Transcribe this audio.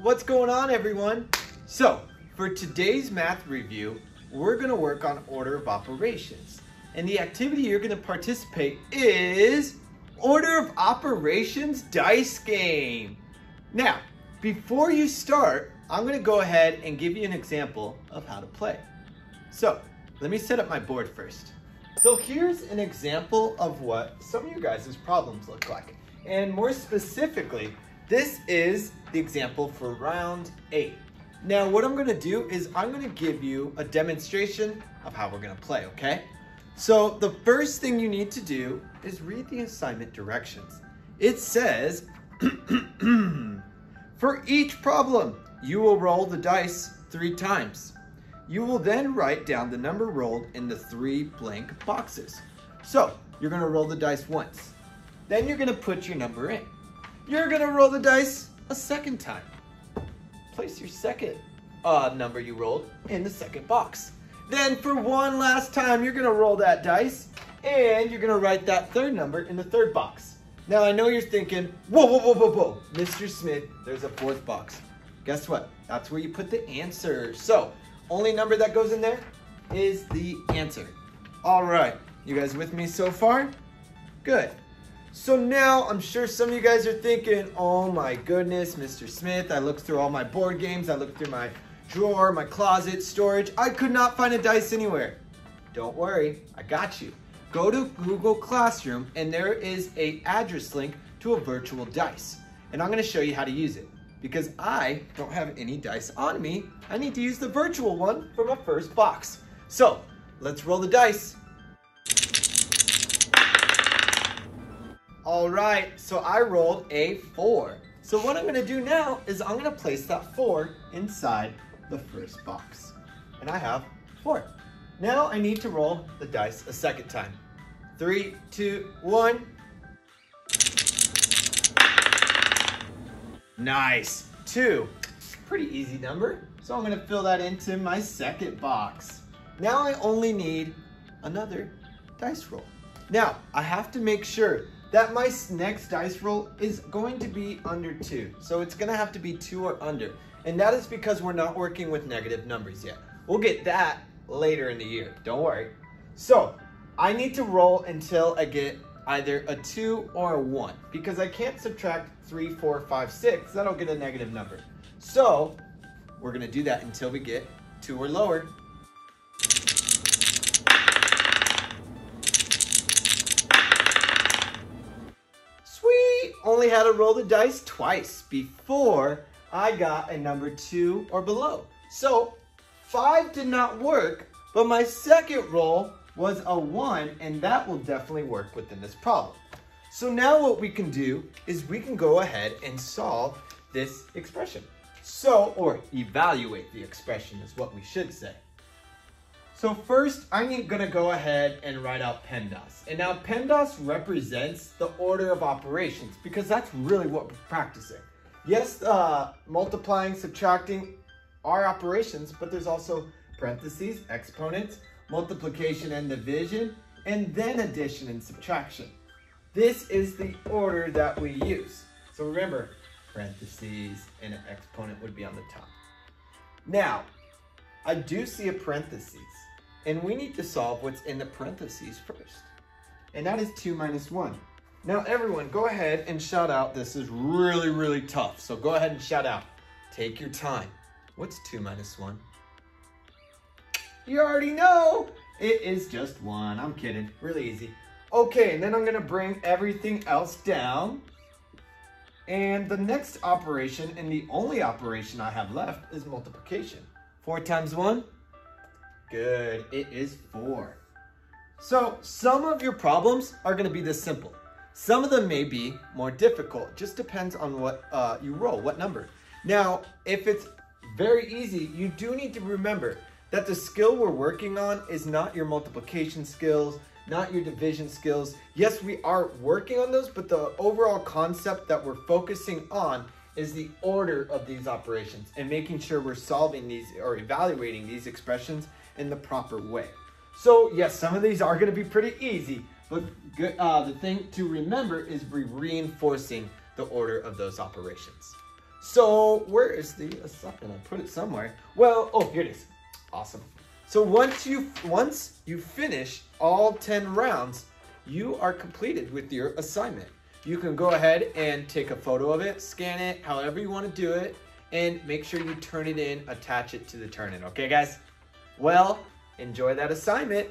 What's going on, everyone? So, for today's math review, we're going to work on order of operations. And the activity you're going to participate is order of operations dice game. Now, before you start, I'm going to go ahead and give you an example of how to play. So, let me set up my board first. So here's an example of what some of you guys' problems look like. And more specifically, this is the example for round 8. Now what I'm going to do is I'm going to give you a demonstration of how we're going to play, okay? So the first thing you need to do is read the assignment directions. It says, for each problem, you will roll the dice 3 times. You will then write down the number rolled in the 3 blank boxes. So you're going to roll the dice once. Then you're going to put your number in. You're going to roll the dice a second time. Place your second number you rolled in the second box. Then for one last time, you're going to roll that dice and you're going to write that third number in the third box. Now I know you're thinking, whoa, Mr. Smith, there's a 4th box. Guess what? That's where you put the answer. So only number that goes in there is the answer. All right, you guys with me so far? Good. So now I'm sure some of you guys are thinking, oh my goodness, Mr. Smith, I looked through all my board games, I looked through my drawer, my closet, storage, I could not find a dice anywhere. Don't worry, I got you. Go to Google Classroom and there is an address link to a virtual dice. And I'm gonna show you how to use it. Because I don't have any dice on me, I need to use the virtual one for my first box. So, let's roll the dice. All right, so I rolled a 4. So what I'm gonna do now is I'm gonna place that 4 inside the first box. And I have 4. Now I need to roll the dice a second time. 3, 2, 1. Nice, 2. Pretty easy number. So I'm gonna fill that into my second box. Now I only need another dice roll. Now, I have to make sure that my next dice roll is going to be under 2. So it's gonna have to be 2 or under. And that is because we're not working with negative numbers yet. We'll get that later in the year, don't worry. So I need to roll until I get either a 2 or a 1 because I can't subtract 3, 4, 5, 6. That'll get a negative number. So we're gonna do that until we get 2 or lower. Only had to roll the dice twice before I got a number 2 or below. So 5 did not work, but my second roll was a 1, and that will definitely work within this problem. So now what we can do is we can go ahead and solve this expression. Or evaluate the expression is what we should say. So first, I'm gonna go ahead and write out PEMDAS. And now PEMDAS represents the order of operations because that's really what we're practicing. Yes, multiplying, subtracting are operations, but there's also parentheses, exponents, multiplication and division, and then addition and subtraction. This is the order that we use. So remember, parentheses and an exponent would be on the top. Now, I do see a parentheses. And we need to solve what's in the parentheses first. And that is 2 minus 1. Now everyone, go ahead and shout out. This is really, really tough. So go ahead and shout out. Take your time. What's 2 minus 1? You already know. It is just 1. I'm kidding. Really easy. Okay, and then I'm going to bring everything else down. And the next operation, and the only operation I have left, is multiplication. 4 times 1? Good, it is 4. So some of your problems are gonna be this simple. Some of them may be more difficult. Just depends on what you roll, what number. Now, if it's very easy, you do need to remember that the skill we're working on is not your multiplication skills, not your division skills. Yes, we are working on those, but the overall concept that we're focusing on is the order of these operations and making sure we're solving these or evaluating these expressions in the proper way. So yes, some of these are going to be pretty easy, but the thing to remember is we're reinforcing the order of those operations. So where is the assignment? I put it somewhere. Well, oh, here it is. Awesome. So once you finish all 10 rounds, you are completed with your assignment. You can go ahead and take a photo of it, scan it, however you want to do it, and make sure you turn it in, attach it to the Turnitin. Okay, guys? Well, enjoy that assignment.